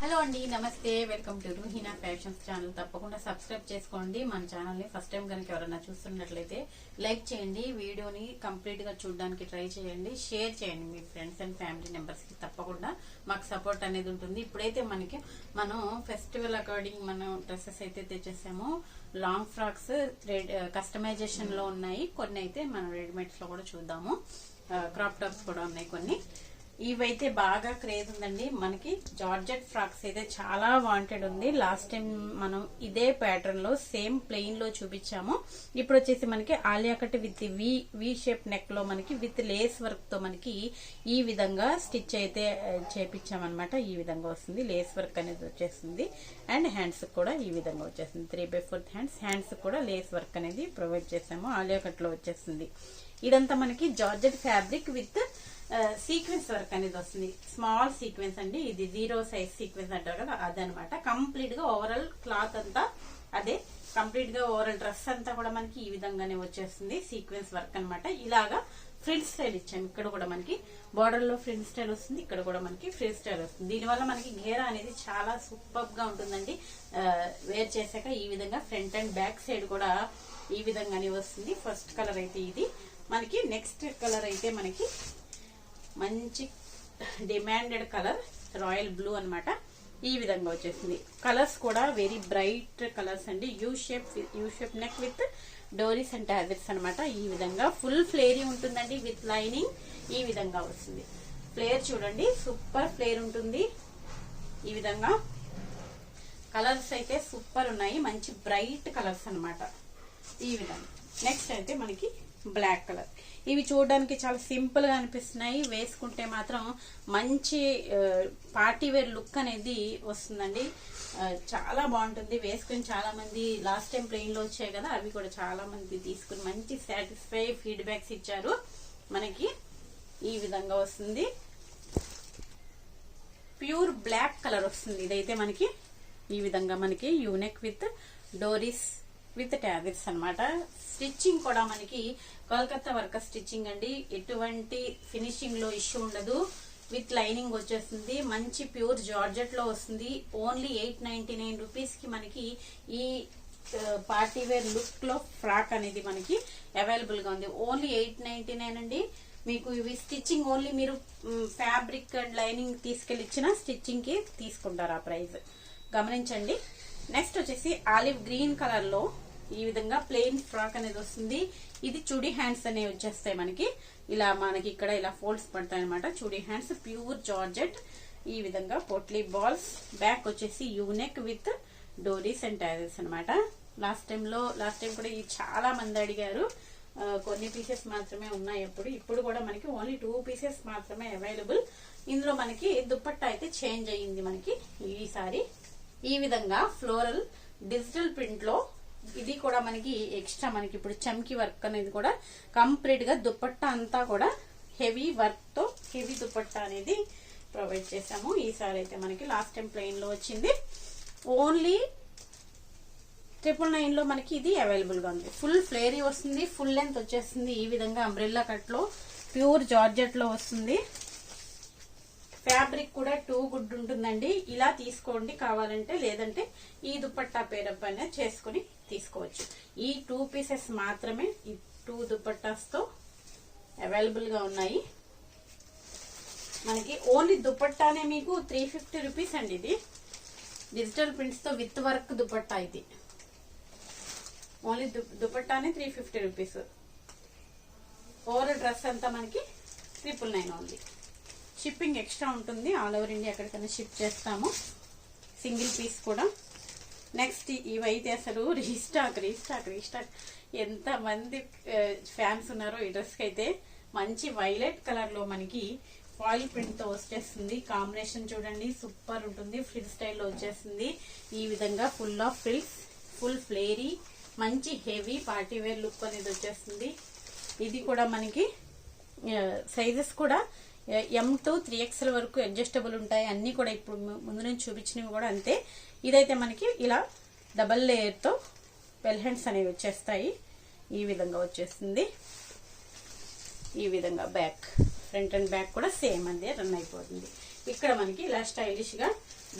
Hello అండి, నమస్తే. Welcome to Ruhina fashions channel. తప్పకుండా సబ్స్క్రైబ్ చేసుకోండి మన ఛానల్ ని. ఫస్ట్ టైం కనుక ఎవరైనా చూస్తున్నట్లయితే లైక్ చేయండి, వీడియోని కంప్లీట్ గా చూడడానికి ట్రై చేయండి, షేర్ చేయండి మీ ఫ్రెండ్స్ అండ్ ఫ్యామిలీ మెంబర్స్ కి. తప్పకుండా మాకు సపోర్ట్ అనేది ఉంటుంది. ఇప్పుడైతే మనం ఫెస్టివల్ అకార్డింగ్ మనం డ్రెస్సెస్ అయితే తెచ్చేసాము. లాంగ్ ఫ్రాక్స్ కస్టమైజేషన్ లో ఉన్నాయి, కొన్ని అయితే మనం రెడీమేడ్స్ లో కూడా చూద్దాము. క్రాప్ టాప్స్ కూడా ఉన్నాయి కొన్ని. ఇవైతే బాగా క్రేజ్ ఉందండి. మనకి జార్జెట్ ఫ్రాక్స్ అయితే చాలా వాంటెడ్ ఉంది. లాస్ట్ టైం మనం ఇదే ప్యాటర్న్ లో సేమ్ ప్లెయిన్ లో చూపించాము. ఇప్పుడు వచ్చేసి మనకి Alia cut with V shape neck లో మనకి విత్ లేస్ వర్క్ తో మనకి ఈ విధంగా స్టిచ్ అయితే చేపించామన్నమాట. ఈ విధంగా వస్తుంది, లేస్ వర్క్ అనేది వచ్చేస్తుంది. అండ్ హ్యాండ్స్ కూడా ఈ విధంగా వచ్చేస్తుంది. 3/4 హ్యాండ్స్ కూడా లేస్ వర్క్ అనేది ప్రొవైడ్ చేసాము. ఆలియా కట్ లో వచ్చేస్తుంది. ఇదంతా మనకి georgette fabric with sequence work అనేది వస్తుంది. స్మాల్ సీక్వెన్స్ అండి, ఇది 0 సైజ్ సీక్వెన్స్ అంటారు కదా, అదనమాట. కంప్లీట్ గా ఓవరాల్ క్లాత్ అంతా అదే, కంప్లీట్ గా ఓవరాల్ డ్రెస్ అంతా కూడా మనకి ఈ విధంగానే వచ్చేస్తుంది. సీక్వెన్స్ వర్క్ అనమాట. ఇలాగా ఫ్రిల్ స్టైల్ ఇచ్చాము. ఇక్కడ కూడా మనకి బార్డర్ లో ఫ్రిల్ స్టైల్ వస్తుంది, ఇక్కడ కూడా మనకి ఫ్రిల్ స్టైల్ వస్తుంది. దీనివల్ల మనకి గేరా అనేది చాలా సూపర్ గా ఉంటుందండి. వేర్ చేశాక ఈ విధంగా ఫ్రంట్ అండ్ బ్యాక్ సైడ్ కూడా ఈ విధంగానే వస్తుంది. ఫస్ట్ కలర్ అయితే ఇది మనకి. నెక్స్ట్ కలర్ అయితే మనకి మంచి డిమాండెడ్ కలర్ రాయల్ బ్లూ అన్నమాట. ఈ విధంగా వచ్చేసింది. కలర్స్ కూడా వెరీ బ్రైట్ కలర్స్ అండి. U shape neck with doris and tassels అనమాట. ఈ విధంగా ఫుల్ ఫ్లేరీ ఉంటుందండి విత్ లైనింగ్. ఈ విధంగా వస్తుంది. ఫ్లేర్ చూడండి, సూపర్ ఫ్లేర్ ఉంటుంది. ఈ విధంగా కలర్స్ అయితే సూపర్ ఉన్నాయి, మంచి బ్రైట్ కలర్స్ అనమాట. ఈ విధంగా నెక్స్ట్ అయితే మనకి బ్లాక్ కలర్. ఇవి చూడడానికి చాలా సింపుల్ గా అనిపిస్తున్నాయి, వేసుకుంటే మాత్రం మంచి పార్టీ వేర్ లుక్ అనేది వస్తుందండి. చాలా బాగుంటుంది వేసుకుని. చాలా మంది లాస్ట్ టైం ప్లెయిన్ లో వచ్చాయి కదా, అవి కూడా చాలా మంది తీసుకుని మంచి సాటిస్ఫై ఫీడ్బ్యాక్స్ ఇచ్చారు. మనకి ఈ విధంగా వస్తుంది. ప్యూర్ బ్లాక్ కలర్ వస్తుంది. ఇదైతే మనకి ఈ విధంగా మనకి యూనెక్ విత్ డోరీస్ విత్ టాజెట్స్ అనమాట. స్టిచ్చింగ్ కూడా మనకి కోల్కతా వర్క్ స్టిచ్చింగ్ అండి. ఎటువంటి ఫినిషింగ్ లో ఇష్యూ ఉండదు. విత్ లైనింగ్ వచ్చేస్తుంది. మంచి ప్యూర్ జార్జెట్ లో వస్తుంది. ఓన్లీ 899 రూపీస్ కి మనకి ఈ పార్టీ వేర్ లుక్ లో ఫ్రాక్ అనేది మనకి అవైలబుల్ గా ఉంది. ఓన్లీ 899 అండి. మీకు ఇవి స్టిచ్చింగ్ ఓన్లీ మీరు ఫ్యాబ్రిక్ అండ్ లైనింగ్ తీసుకెళ్లి ఇచ్చిన స్టిచ్చింగ్ కి తీసుకుంటారు ఆ ప్రైస్, గమనించండి. నెక్స్ట్ వచ్చేసి ఆలివ్ గ్రీన్ కలర్ లో ఈ విధంగా ప్లెయిన్ ఫ్రాక్ అనేది వస్తుంది. ఇది చుడీ హ్యాండ్స్ అనేవి వచ్చేస్తాయి మనకి. ఇలా మనకి ఇక్కడ ఇలా ఫోల్డ్స్ పడతాయి అనమాట. Chudi hands pure georgette. ఈ విధంగా పోట్లీ బాల్స్. బ్యాక్ వచ్చేసి యూనెక్ విత్ డోరీస్ అండ్ టాజెస్ అనమాట. లాస్ట్ టైం కూడా ఇది చాలా మంది అడిగారు. కొన్ని పీసెస్ మాత్రమే ఉన్నాయి. ఇప్పుడు కూడా మనకి ఓన్లీ 2 పీసెస్ మాత్రమే అవైలబుల్. ఇందులో మనకి దుపట్టా అయితే చేంజ్ అయ్యింది మనకి ఈసారి. ఈ విధంగా ఫ్లోరల్ డిజిటల్ ప్రింట్ లో ఇది కూడా మనకి ఎక్స్ట్రా మనకి ఇప్పుడు చమ్కీ వర్క్ అనేది కూడా కంప్లీట్ గా దుపట్టా అంతా కూడా హెవీ వర్క్ తో హెవీ దుపట్టా అనేది ప్రొవైడ్ చేసాము. ఈసారి అయితే మనకి లాస్ట్ టైం ప్లెయిన్ లో వచ్చింది. ఓన్లీ 999 లో మనకి ఇది అవైలబుల్ గా ఉంది. ఫుల్ ఫ్లేరీ వస్తుంది, ఫుల్ లెంత్ వచ్చేస్తుంది. ఈ విధంగా అంబ్రెల్లా కట్ లో ప్యూర్ జార్జెట్ లో వస్తుంది. ఫ్యాబ్రిక్ కూడా 2 గుడ్ ఉంటుందండి. ఇలా తీసుకోండి కావాలంటే, లేదంటే ఈ దుపట్టా పేరప్ అనేది చేసుకుని తీసుకోవచ్చు. ఈ 2 పీసెస్ మాత్రమే ఈ 2 దుపట్టాస్ తో అవైలబుల్ గా ఉన్నాయి మనకి. ఓన్లీ దుపట్టానే మీకు 350 రూపీస్ అండి. ఇది డిజిటల్ ప్రింట్స్ తో విత్ వర్క్ దుపట్టా. ఇది ఓన్లీ దుపట్టానే 350 రూపీస్. ఓవర్ డ్రెస్ అంతా మనకి 999 ఓన్లీ. షిప్పింగ్ ఎక్స్ట్రా ఉంటుంది. ఆల్ ఓవర్ ఇండియా ఎక్కడికైనా షిప్ చేస్తాము, సింగిల్ పీస్ కూడా. నెక్స్ట్ ఇవైతే అసలు రీస్టాక్. ఎంత మంది ఫ్యాన్స్ ఉన్నారో ఈ డ్రెస్ కి అయితే. మంచి వైలెట్ కలర్ లో మనకి ఫాయిల్ ప్రింట్ తో వచ్చేస్తుంది. కాంబినేషన్ చూడండి, సూపర్ ఉంటుంది. ఫ్రిల్ స్టైల్లో వచ్చేస్తుంది. ఈ విధంగా ఫుల్ ఆఫ్ ఫ్రిల్స్, ఫుల్ ఫ్లేరీ, మంచి హెవీ పార్టీ వేర్ లుక్ అనేది వచ్చేస్తుంది. ఇది కూడా మనకి సైజెస్ కూడా M to 3XL వరకు అడ్జస్టబుల్ ఉంటాయి. అన్ని కూడా ఇప్పుడు ముందు నుంచి చూపించినవి కూడా అంతే. ఇదైతే మనకి ఇలా డబల్ లేయర్ తో బెల్ హ్యాండ్స్ అనేవి వచ్చేస్తాయి. ఈ విధంగా వచ్చేస్తుంది. ఈ విధంగా బ్యాక్, ఫ్రంట్ అండ్ బ్యాక్ కూడా సేమ్ అదే రన్ అయిపోతుంది. ఇక్కడ మనకి ఇలా స్టైలిష్ గా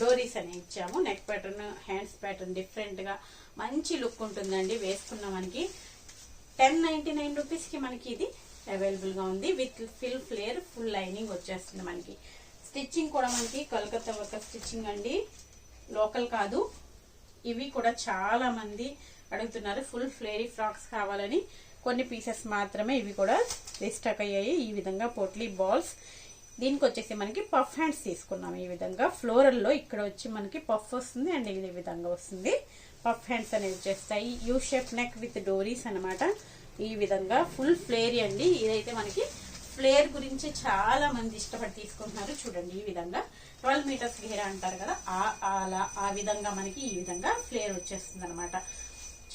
డోరీస్ అనేవి ఇచ్చాము. Neck pattern, hands pattern different గా మంచి లుక్ ఉంటుందండి. వేసుకున్న మనకి 1099 రూపీస్ కి మనకి ఇది అవైలబుల్ గా ఉంది. With full flare, full lining వచ్చేస్తుంది మనకి. స్టిచ్చింగ్ కూడా మనకి కలకత్తా వర్క్ స్టిచ్చింగ్ అండి, లోకల్ కాదు. ఇవి కూడా చాలా మంది అడుగుతున్నారు ఫుల్ ఫ్లేరీ ఫ్రాక్స్ కావాలని. కొన్ని పీసెస్ మాత్రమే ఇవి కూడా రీస్టాక్ అయ్యాయి. ఈ విధంగా పోట్లీ బాల్స్. దీనికి వచ్చేసి మనకి పఫ్ హ్యాండ్స్ తీసుకున్నాం. ఈ విధంగా ఫ్లోరల్ లో ఇక్కడ వచ్చి మనకి పఫ్ వస్తుంది అండ్ ఈ విధంగా వస్తుంది. పఫ్ హ్యాండ్స్ అనేవి వచ్చేస్తాయి. యూ షేప్ నెక్ విత్ డోరీస్ అనమాట. ఈ విధంగా ఫుల్ ఫ్లేరీ అండి. ఇదైతే మనకి ఫ్లేర్ గురించి చాలా మంది ఇష్టపడి తీసుకుంటున్నారు. చూడండి ఈ విధంగా 12 మీటర్స్ గేరా అంటారు కదా, అలా ఆ విధంగా మనకి ఈ విధంగా ఫ్లేర్ వచ్చేస్తుంది అనమాట.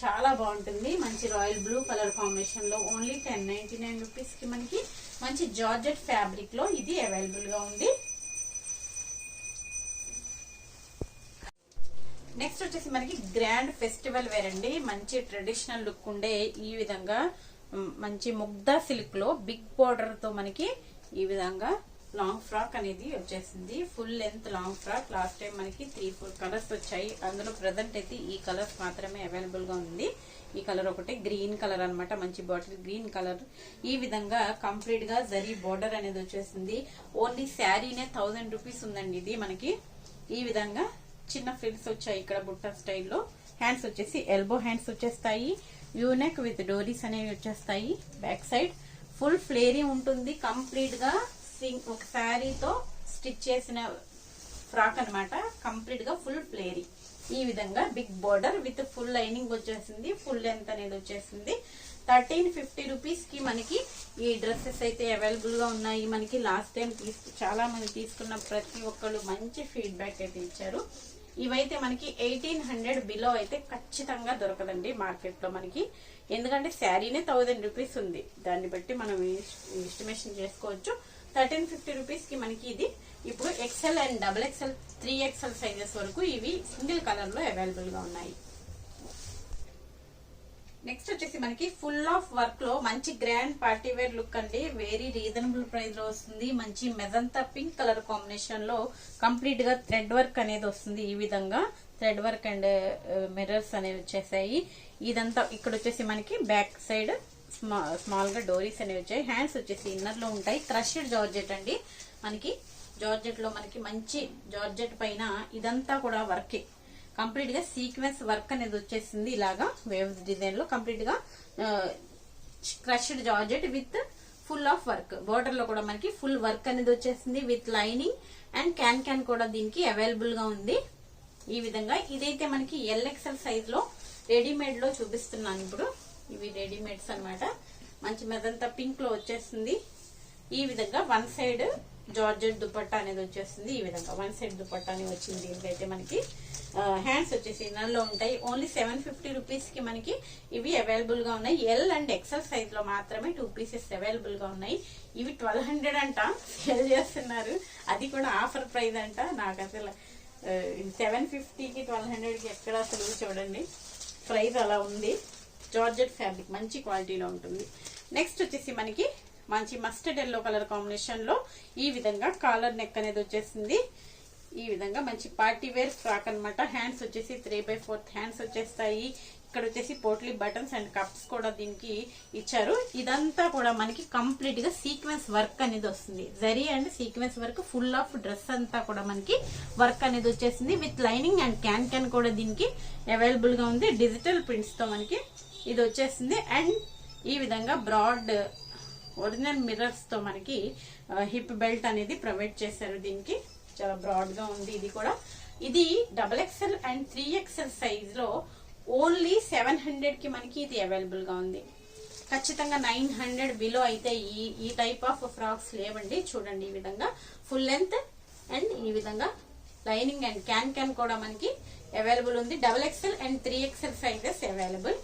చాలా బాగుంటుంది. మంచి రాయల్ బ్లూ కలర్ కాంబినేషన్ లో ఓన్లీ 1099 రూపీస్ కి మనకి మంచి జార్జెట్ ఫ్యాబ్రిక్ లో ఇది అవైలబుల్ గా ఉంది. నెక్స్ట్ వచ్చేసి మనకి గ్రాండ్ ఫెస్టివల్ వేర్ అండి. మంచి ట్రెడిషనల్ లుక్ ఉండే ఈ విధంగా మంచి ముగ్ధా సిల్క్ లో బిగ్ బోర్డర్ తో మనకి ఈ విధంగా లాంగ్ ఫ్రాక్ అనేది వచ్చేసింది. Full length long frock. Last time మనకి 3-4 కలర్స్ వచ్చాయి. అందులో ప్రజెంట్ అయితే ఈ కలర్స్ మాత్రమే అవైలబుల్ గా ఉంది. ఈ కలర్ ఒకటి గ్రీన్ కలర్ అనమాట, మంచి బాటిల్ గ్రీన్ కలర్. ఈ విధంగా కంప్లీట్ గా జరీ బోర్డర్ అనేది వచ్చేసింది. ఓన్లీ శారీనే 1000 రూపీస్ ఉందండి. ఇది మనకి ఈ విధంగా చిన్న ఫ్రిల్స్ వచ్చాయి ఇక్కడ బుట్ట స్టైల్లో. హ్యాండ్స్ వచ్చేసి ఎల్బో హ్యాండ్స్ వచ్చేస్తాయి. యూనెక్ విత్ డోరీస్ అనేవి వచ్చేస్తాయి. బ్యాక్ సైడ్ ఫుల్ ఫ్లేరీ ఉంటుంది. కంప్లీట్ గా ఒక శారీతో స్టిచ్ చేసిన ఫ్రాక్ అనమాట. కంప్లీట్ గా ఫుల్ ఫ్లేరీ. ఈ విధంగా big border with full lining వచ్చేసింది. ఫుల్ లెంత్ అనేది వచ్చేసింది. 1350 రూపీస్ కి మనకి ఈ డ్రెస్సెస్ అయితే అవైలబుల్ గా ఉన్నాయి. మనకి లాస్ట్ టైం చాలా మంది తీసుకున్న ప్రతి ఒక్కళ్ళు మంచి ఫీడ్బ్యాక్ అయితే ఇచ్చారు. ఇవైతే మనకి 1800 బిలో అయితే ఖచ్చితంగా దొరకదండి మార్కెట్ లో మనకి. ఎందుకంటే శారీనే 1000 రూపీస్ ఉంది. దాన్ని బట్టి మనం ఎస్టిమేషన్ చేసుకోవచ్చు. 1350 రూపీస్ కి మనకి ఇది ఇప్పుడు XL and double XL 3XL sizes వరకు ఇవి సింగిల్ కలర్ లో అవైలబుల్ గా ఉన్నాయి. నెక్స్ట్ వచ్చేసి మనకి ఫుల్ ఆఫ్ వర్క్ లో మంచి గ్రాండ్ పార్టీ వేర్ లుక్ అండి. వెరీ రీజనబుల్ ప్రైస్ లో వస్తుంది. మంచి మెజంతా పింక్ కలర్ కాంబినేషన్ లో కంప్లీట్ గా థ్రెడ్ వర్క్ అనేది వస్తుంది. ఈ విధంగా థ్రెడ్ వర్క్ అండ్ మిర్రర్స్ అనేవి వచ్చేసాయి. ఇదంతా ఇక్కడ వచ్చేసి మనకి బ్యాక్ సైడ్ స్మాల్ గా డోరీస్ అనేవి వచ్చాయి. హ్యాండ్స్ వచ్చేసి ఇన్నర్ లో ఉంటాయి. క్రష్డ్ జార్జెట్ అండి. మనకి జార్జెట్ లో మనకి మంచి జార్జెట్ పైన ఇదంతా కూడా వర్కే. కంప్లీట్ గా సీక్వెన్స్ వర్క్ అనేది వచ్చేసింది. ఇలాగా వేవ్స్ డిజైన్ లో కంప్లీట్ గా crushed georgette with full of work. Border లో కూడా మనకి ఫుల్ వర్క్ అనేది వచ్చేసింది విత్ లైనింగ్ అండ్ క్యాన్ కూడా దీనికి అవైలబుల్ గా ఉంది. ఈ విధంగా ఇదైతే మనకి LXL సైజ్ లో రెడీమేడ్ లో చూపిస్తున్నాను ఇప్పుడు. ఇవి రెడీమేడ్స్ అనమాట. మంచి మెజంతా పింక్ లో వచ్చేస్తుంది. ఈ విధంగా వన్ సైడ్ జార్జెట్ దుపట్టా అనేది వచ్చేస్తుంది. ఈ విధంగా వన్ సైడ్ దుపట్టా అని వచ్చింది. దీనికైతే మనకి హ్యాండ్స్ వచ్చేసి ఇన్నర్లో ఉంటాయి. ఓన్లీ 750 రూపీస్ కి మనకి ఇవి అవైలబుల్ గా ఉన్నాయి. L అండ్ XL సైజ్ లో మాత్రమే 2 పీసెస్ అవైలబుల్ గా ఉన్నాయి. ఇవి 1200 అంట సేల్ చేస్తున్నారు. అది కూడా ఆఫర్ ప్రైస్ అంట. నాకు అసలు 750కి 1200కి ఎక్కడ అసలు చూడండి ప్రైస్ అలా ఉంది. జార్జెట్ ఫ్యాబ్రిక్ మంచి క్వాలిటీలో ఉంటుంది. నెక్స్ట్ వచ్చేసి మనకి మంచి మస్టర్డ్ ఎల్లో కలర్ కాంబినేషన్ లో ఈ విధంగా కాలర్ నెక్ అనేది వచ్చేసింది. ఈ విధంగా మంచి పార్టీ వేర్ ఫ్రాక్ అనమాట. హ్యాండ్స్ వచ్చేసి 3/4 హ్యాండ్స్ వచ్చేస్తాయి. ఇక్కడ వచ్చేసి పోట్లీ బటన్స్ అండ్ కప్స్ కూడా దీనికి ఇచ్చారు. ఇదంతా కూడా మనకి కంప్లీట్ గా సీక్వెన్స్ వర్క్ అనేది వస్తుంది. Zari and sequence work full of dress అంతా కూడా మనకి వర్క్ అనేది వచ్చేసింది విత్ లైనింగ్ అండ్ క్యాన్ కూడా దీనికి అవైలబుల్ గా ఉంది. డిజిటల్ ప్రింట్స్ తో మనకి ఇది వచ్చేసింది. అండ్ ఈ విధంగా బ్రాడ్ ఒరిజినల్ మిర్రర్స్ తో మనకి హిప్ బెల్ట్ అనేది ప్రొవైడ్ చేశారు. దీనికి చాలా బ్రాడ్ గా ఉంది. ఇది కూడా ఇది XXL అండ్ 3XL సైజ్ లో ఓన్లీ 700 కి మనకి ఇది అవైలబుల్ గా ఉంది. ఖచ్చితంగా 900 బిలో అయితే ఈ టైప్ ఆఫ్ ఫ్రాక్స్ లేవండి. చూడండి ఈ విధంగా ఫుల్ లెంత్ అండ్ ఈ విధంగా లైనింగ్ అండ్ క్యాన్ కూడా మనకి అవైలబుల్ ఉంది. XXL and 3XL sizes available.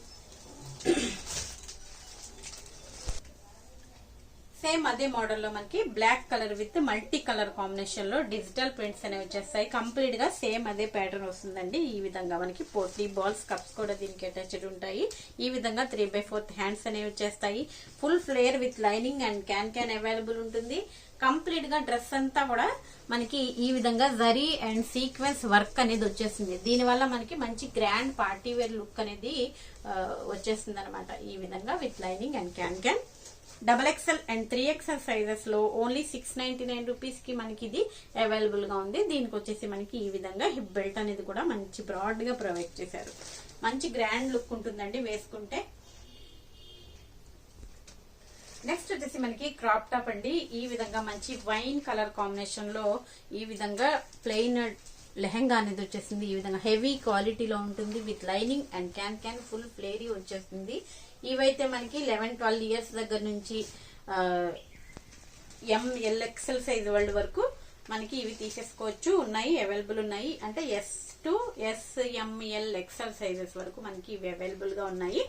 Same అదే మోడల్ లో మనకి black colour with multi colour combination లో డిజిటల్ ప్రింట్స్ అనేవి వచ్చేస్తాయి. కంప్లీట్ గా సేమ్ అదే ప్యాటర్న్ వస్తుందండి. ఈ విధంగా మనకి పోట్లీ బాల్స్ కప్స్ కూడా దీనికి అటాచ్డ్ ఉంటాయి. ఈ విధంగా 3/4 హ్యాండ్స్ అనేవి వచ్చేస్తాయి. Full flare with lining and can available ఉంటుంది. కంప్లీట్ గా డ్రెస్ అంతా కూడా మనకి ఈ విధంగా జరీ అండ్ సీక్వెన్స్ వర్క్ అనేది వచ్చేసింది. దీనివల్ల మనకి మంచి గ్రాండ్ పార్టీ వేర్ లుక్ అనేది వచ్చేస్తుంది అనమాట. ఈ విధంగా with lining and can XXL and 3XL sizes లో ఓన్లీ 699 రూపీస్ కి మనకి ఇది అవైలబుల్ గా ఉంది. దీనికి వచ్చేసి మనకి ఈ విధంగా హిప్ బెల్ట్ అనేది కూడా మంచి బ్రాడ్ గా ప్రొవైడ్ చేశారు. మంచి గ్రాండ్ లుక్ ఉంటుందండి వేసుకుంటే. నెక్స్ట్ వచ్చేసి మనకి క్రాప్ టాప్ అండి. ఈ విధంగా మంచి వైన్ కలర్ కాంబినేషన్ లో ఈ విధంగా ప్లెయిన్ లెహంగా అనేది వచ్చేసింది. ఈ విధంగా హెవీ క్వాలిటీలో ఉంటుంది with lining and can full ఫ్లేరీ వచ్చేస్తుంది. ఇవైతే మనకి 11-12 ఇయర్స్ దగ్గర నుంచి ML-XL సైజ్ వరల్డ్ వరకు మనకి ఇవి తీసేసుకోవచ్చు. ఉన్నాయి, అవైలబుల్ ఉన్నాయి. అంటే S to SML-XL సైజెస్ వరకు మనకి ఇవి అవైలబుల్ గా ఉన్నాయి.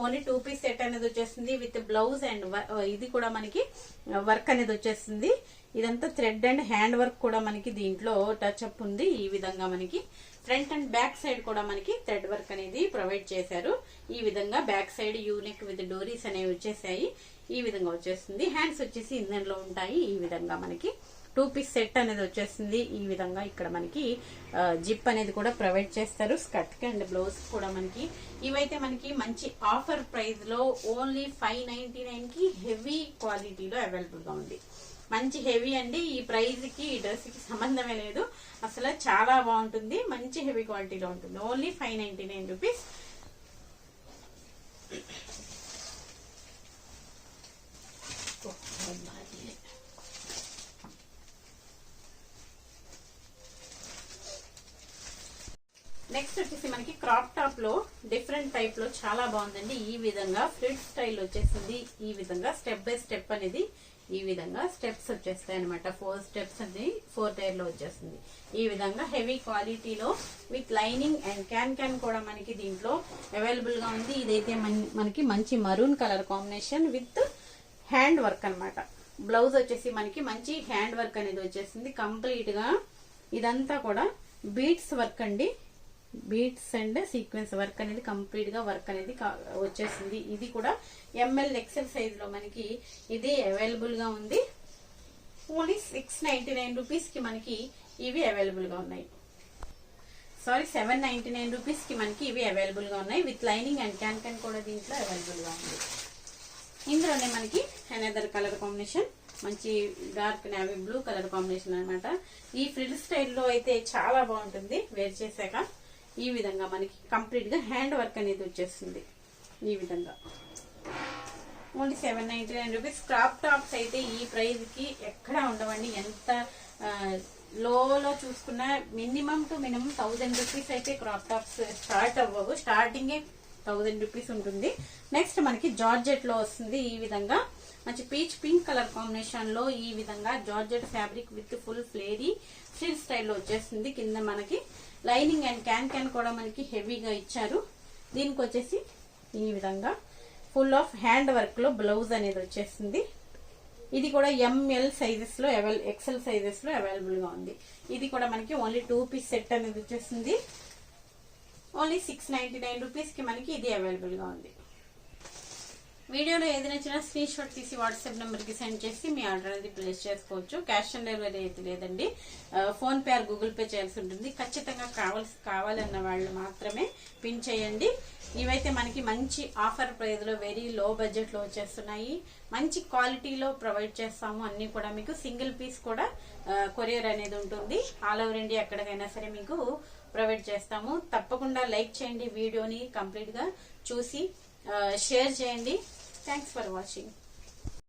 ఓన్లీ 2 పీస్ సెట్ అనేది వచ్చేస్తుంది విత్ బ్లౌజ్ అండ్ ఇది కూడా మనకి వర్క్ అనేది వచ్చేస్తుంది. ఇదంతా థ్రెడ్ అండ్ హ్యాండ్ వర్క్ కూడా మనకి దీంట్లో టచ్ అప్ ఉంది. ఈ విధంగా మనకి ఫ్రంట్ అండ్ బ్యాక్ సైడ్ కూడా మనకి థ్రెడ్ వర్క్ అనేది ప్రొవైడ్ చేశారు. ఈ విధంగా బ్యాక్ సైడ్ యూనిక్ విత్ డోరీస్ అనేవి వచ్చేసాయి. ఈ విధంగా వచ్చేస్తుంది. హ్యాండ్స్ వచ్చేసి ఇందులో ఉంటాయి. ఈ విధంగా మనకి 2 పీస్ సెట్ అనేది వచ్చేస్తుంది. ఈ విధంగా ఇక్కడ మనకి జిప్ అనేది కూడా ప్రొవైడ్ చేస్తారు. స్కర్ట్ కి అండ్ బ్లౌజ్ కూడా మనకి ఇవైతే మనకి మంచి ఆఫర్ ప్రైస్ లో ఓన్లీ 599 కి హెవీ క్వాలిటీలో అవైలబుల్ గా ఉంది. మంచి హెవీ అండి. ఈ ప్రైస్ కి ఈ డ్రెస్ కి సంబంధమే లేదు. అసలు చాలా బాగుంటుంది. మంచి హెవీ క్వాలిటీలో ఉంటుంది. Only 599 rupees. నెక్స్ట్ వచ్చేసి మనకి క్రాప్ టాప్ లో డిఫరెంట్ టైప్ లో చాలా బాగుందండి. ఈ విధంగా ఫ్లిట్ స్టైల్ వచ్చేసింది. ఈ విధంగా స్టెప్ బై స్టెప్ అనేది ఈ విధంగా స్టెప్స్ వచ్చేస్తాయి అనమాట. 4 స్టెప్స్ అనేది 4 టైర్ లో వచ్చేస్తుంది. ఈ విధంగా హెవీ క్వాలిటీలో విత్ లైనింగ్ అండ్ క్యాన్ కూడా మనకి దీంట్లో అవైలబుల్ గా ఉంది. ఇదైతే మనకి మంచి maroon colour combination with hand work అనమాట. బ్లౌజ్ వచ్చేసి మనకి మంచి హ్యాండ్ వర్క్ అనేది వచ్చేసింది. కంప్లీట్ గా ఇదంతా కూడా బీట్స్ వర్క్ అండి. బీట్స్ అండ్ సీక్వెన్స్ వర్క్ అనేది కంప్లీట్ గా వర్క్ అనేది వచ్చేసింది. ఇది కూడా ML-XL సైజ్ లో మనకి ఇది అవైలబుల్ గా ఉంది. ఓన్లీ 699 రూపీస్ కి మనకి ఇవి అవైలబుల్ గా ఉన్నాయి. 799 రూపీస్ కి మనకి ఇవి అవైలబుల్ గా ఉన్నాయి. విత్ లైనింగ్ అండ్ క్యాన్ కూడా దీంట్లో అవైలబుల్ గా ఉంది. ఇందులోనే మనకి అనదర్ కలర్ కాంబినేషన్ మంచి dark navy blue colour combination అనమాట. ఈ ఫ్రిల్ స్టైల్లో అయితే చాలా బాగుంటుంది వేర్ చేశాక. ఈ విధంగా మనకి కంప్లీట్ గా హ్యాండ్ వర్క్ అనేది వచ్చేస్తుంది. ఈ విధంగా ఓన్లీ 799 రూపీస్. క్రాప్ టాప్స్ అయితే ఈ ప్రైస్ కి ఎక్కడా ఉండవండి. ఎంత లోలో చూసుకున్నా మినిమం టు మినిమం 1000 రూపీస్ అయితే క్రాప్ టాప్స్ స్టార్ట్ అవ్వవు. స్టార్టింగే 1000 రూపీస్ ఉంటుంది. నెక్స్ట్ మనకి జార్జెట్ లో వస్తుంది. ఈ విధంగా మంచి పీచ్ పింక్ కలర్ కాంబినేషన్ లో ఈ విధంగా georgette fabric with full ఫ్లేరీ frill స్టైల్లో వచ్చేస్తుంది. కింద మనకి లైనింగ్ అండ్ క్యాన్ కూడా మనకి హెవీగా ఇచ్చారు. దీనికి వచ్చేసి ఈ విధంగా ఫుల్ ఆఫ్ హ్యాండ్ వర్క్ లో బ్లౌజ్ అనేది వచ్చేస్తుంది. ఇది కూడా ML సైజెస్ లో XL సైజెస్ లో అవైలబుల్ గా ఉంది. ఇది కూడా మనకి ఓన్లీ 2 పీస్ సెట్ అనేది వచ్చేస్తుంది. ఓన్లీ 699 రూపీస్ కి మనకి ఇది అవైలబుల్ గా ఉంది. వీడియోలో ఏది నచ్చినా స్క్రీన్ షాట్ తీసి వాట్సాప్ నెంబర్ కి సెండ్ చేసి మీ ఆర్డర్ అనేది ప్లేస్ చేసుకోవచ్చు. క్యాష్ ఆన్ డెలివరీ అయితే లేదండి. Phone pay are Google pay చేయాల్సి ఉంటుంది. ఖచ్చితంగా కావాలన్న వాళ్ళు మాత్రమే పిన్ చేయండి. ఇవైతే మనకి మంచి ఆఫర్ ప్రైస్ లో వెరీ లో బడ్జెట్ లో వచ్చేస్తున్నాయి. మంచి క్వాలిటీలో ప్రొవైడ్ చేస్తాము. అన్ని కూడా మీకు సింగిల్ పీస్ కూడా కొరియర్ అనేది ఉంటుంది. ఆల్ ఓవర్ ఇండియా ఎక్కడికైనా సరే మీకు ప్రొవైడ్ చేస్తాము. తప్పకుండా లైక్ చేయండి. వీడియోని కంప్లీట్ గా చూసి షేర్ చేయండి. Thanks for watching.